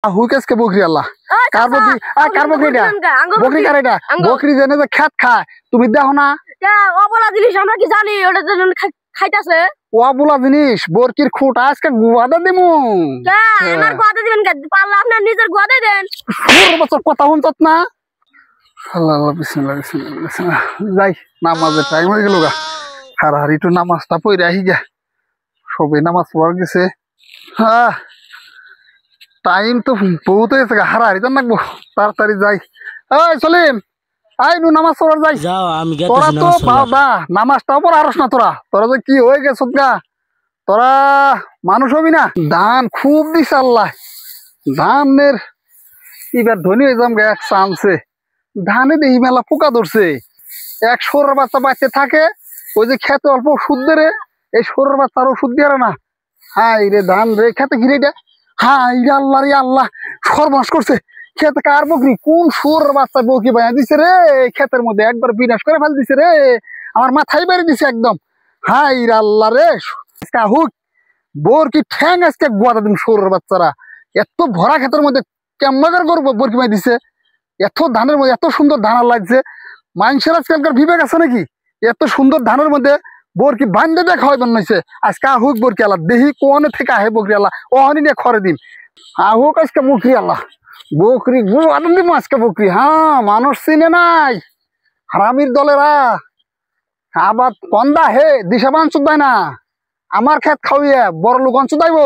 হুকেস কে বকরি আল্লাহ কার বকরি কার বকরিটা বকরি কার এটা বকরি জেনে যে খেত খায় তুমি দেখো না অবলা জিনিস আমরা কি জানি ওটা জন্য খাইতাছে অবলা জিনিস বরকির খুঁট আজকে গুয়াদা দিমু আমার গোয়াদা দিবেন কে পারলে আপনার নিজের গোয়াদা দেন পুরো বছর কথা শুনছত না আল্লাহ আল্লাহ বিসমিল্লাহ বিসমিল্লাহ যাই নামাজের টাইম হয়ে গেল গা হারাহারি তো নামাজটা পড়ে আহি গা সবে নামাজ পড়া গেছে হ্যাঁ টাইম তো বহুত হয়ে গেছে হারাহারি তো নাকবো তাড়াতাড়ি যাই এই সলিম আই নু নামাজ পড়ার যাই যাও আমি তোরা তো বাবা নামাজটাও পড়া আরস না তোরা যে কি হয়ে গেছ গা তোরা মানুষ হবি না ধান খুব দিস আল্লাহ ধানের এবার ধনী হয়ে যাম এক চান্সে ধানে দেখি মেলা পোকা ধরছে এক সরের বাচ্চা বাচ্চা থাকে ওই যে খেতে অল্প ওষুধ দে রে এই সরের বাচ্চার ওষুধ দিয়ে না হাই রে ধান রে খেতে ঘিরে এটা হাই রে আল্লাহ রে আল্লাহ সর্বনাশ করছে খেতে কার বকরি কোন সরের বাচ্চা বকি বানিয়ে দিছে রে ক্ষেতের মধ্যে একবার বিনাশ করে ফেল দিছে রে আমার মাথায় বেড়ে দিছে একদম হাই রে আল্লাহ রে হুক বরকি ঠ্যাং আজকে গোয়াদা দিন সরের বাচ্চারা এত ভরা ক্ষেতের মধ্যে কেমন করবো বরকি বানিয়ে দিছে এত ধানের মধ্যে এত সুন্দর ধান লাগছে মানুষের আজকালকার বিবেক আছে নাকি এত সুন্দর ধানের মধ্যে বরকি বান্ধে দেখা হয় বানাইছে আজকে আহুক বরকি আল্লাহ দেহি কোনে থেকে আহে বকরি আল্লাহ ওহনি নিয়ে খরে দিন আহুক আজকে বকরি আল্লাহ বকরি গু আনন্দ দিব আজকে বকরি হ্যাঁ মানুষ চিনে নাই হারামির দলেরা আবার কন্দা হে দিশা বান চুদাই না আমার খেত খাওয়িয়ে বড় লোক চুদাইব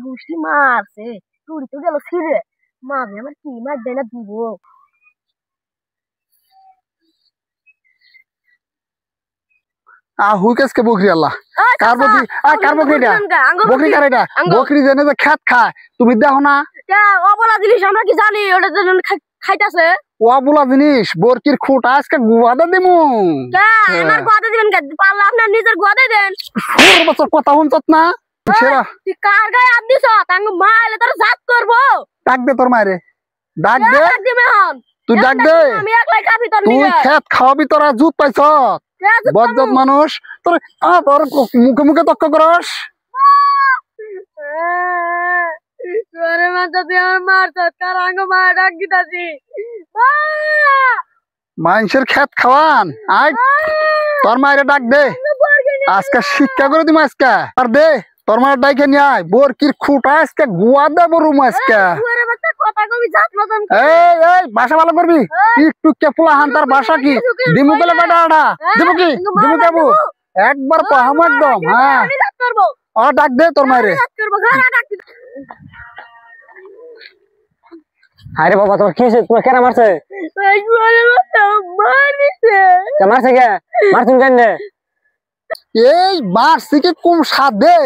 গুষ্টি মারছে চুরি তো গেল ছিঁড়ে মামি আমার কি মার দেয় না দিব হুকেস কে বকরি আল্লাহ কার বকরি কার বকরিটা বকরি কার এটা বকরি জেনে যে খেত খায় তুমি দেখো না অবলা জিনিস আমরা কি জানি ওটা জন্য খাইতাছে অবলা জিনিস বরকির খুঁট আজকে গুয়াদা দিমু আমার গোয়াদা দিবেন কে পারলে আপনার নিজের গোয়াদা দেন পুরো বছর কথা শুনছত না সেরা তুই কার গায়ে হাত দিছ তাঙ্গ মা এলে তোর জাত করবো ডাক দে তোর মায়েরে ডাক দে তুই ডাক দে আমি একলাই খাবি তোর তুই খেত খাওয়াবি তোরা জুত পাইছ বজ্জাত মানুষ তোর তোর মুখে মুখে তক্ক করস তোরে মাথা দিয়ে আমার মারছ কার আঙ্গ মা ডাক দিতাছি মানুষের খেত খাওয়ান আয় তোর মায়েরে ডাক দে আজকে শিক্ষা করে দিম আজকে আর দে তোর মায়ের ডাইকে নিয়ে আয় বরকির খুঁটা আজকে গুয়া দে বরুম আজকে এই এই ভাষা ভালো করবি একটু কে ফুলা হান তার ভাষা কি দিমু গেলে বেটা আড়া দিমু কি দিমু কেবু একবার পাহাম একদম হ্যাঁ ও ডাক দে তোর মায়েরে আরে বাবা তোমার কি হয়েছে তোমার কেন মারছে মারছে কে মারছুন কেন এই মারছি কি কম সাধে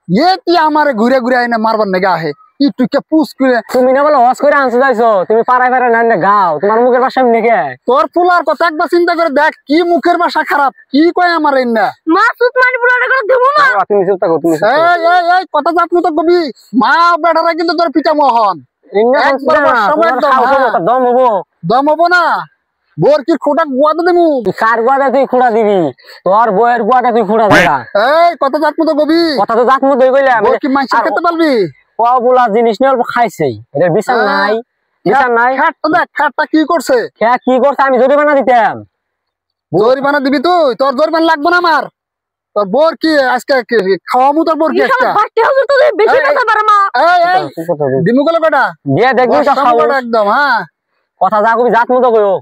এ কি আমারে ঘুরে ঘুরে আইনে মারবার নেগা আহে একটু কে পুষ করে তুমি না বলে হস করে আনছো যাইছো তুমি পাড়ায় পাড়ায় না গাও তোমার মুখের ভাষা নেকে তোর ফুলার কথা একবার চিন্তা করে দেখ কি মুখের ভাষা খারাপ কি কয় আমার এই না মাসুদ মানে পুরাটা করে দেবো না তুমি চুপ থাকো তুমি এই এই এই কথা জাতমু তো কবি মা বেটারা কিন্তু তোর পিতা মোহন দম হবো দম হবো না বরকির খুঁটা গুয়াদা দিমু কার গুয়াদা তুই খুঁড়া দিবি তোর বইয়ের গুয়াদা তুই খুঁড়া দিবা এই কথা জাতমু তো কবি কথা তো জাতমু তুই কইলাম বরকি মাইসা খেতে পারবি কবুলা জিনিস নিয়ে অল্প খাইছেই এটার বিচার নাই বিচার নাই খাটটা দেখ খাটটা কি করছে কি করছে আমি জরিমানা দিতাম জরিমানা দিবি তুই তোর জরিমানা লাগবে না আমার তোর বোর কি আজকে খাওয়ামু তোর বোর কি একটা দিমু গেল কটা দিয়ে দেখবি তো খাবো একদম হ্যাঁ কথা যা কবি জাত মতো কইও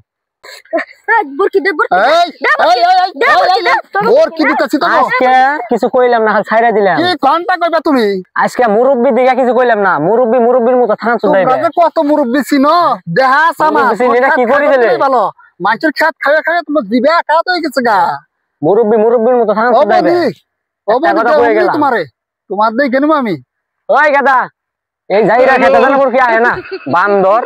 কিছু কইলাম না ছাইরা দিলাম কি ঘন্টা কইবা তুমি আজকে মুরব্বি দিকে কিছু কইলাম না মুরব্বির মতো থানা চুদাইবে কত মুরব্বি চিনো দেহাস আমার কি করি দিলে ভালো মাছের খেত খাওয়া খাওয়া তোমার জিবে একা তো হয়ে গেছে গা মুরব্বির মতো থানা চুদাইবে তোমারে তোমার দেখে নেবো আমি ওই গাদা এই যাইরা খেতে জানা কি আয় না বান্দর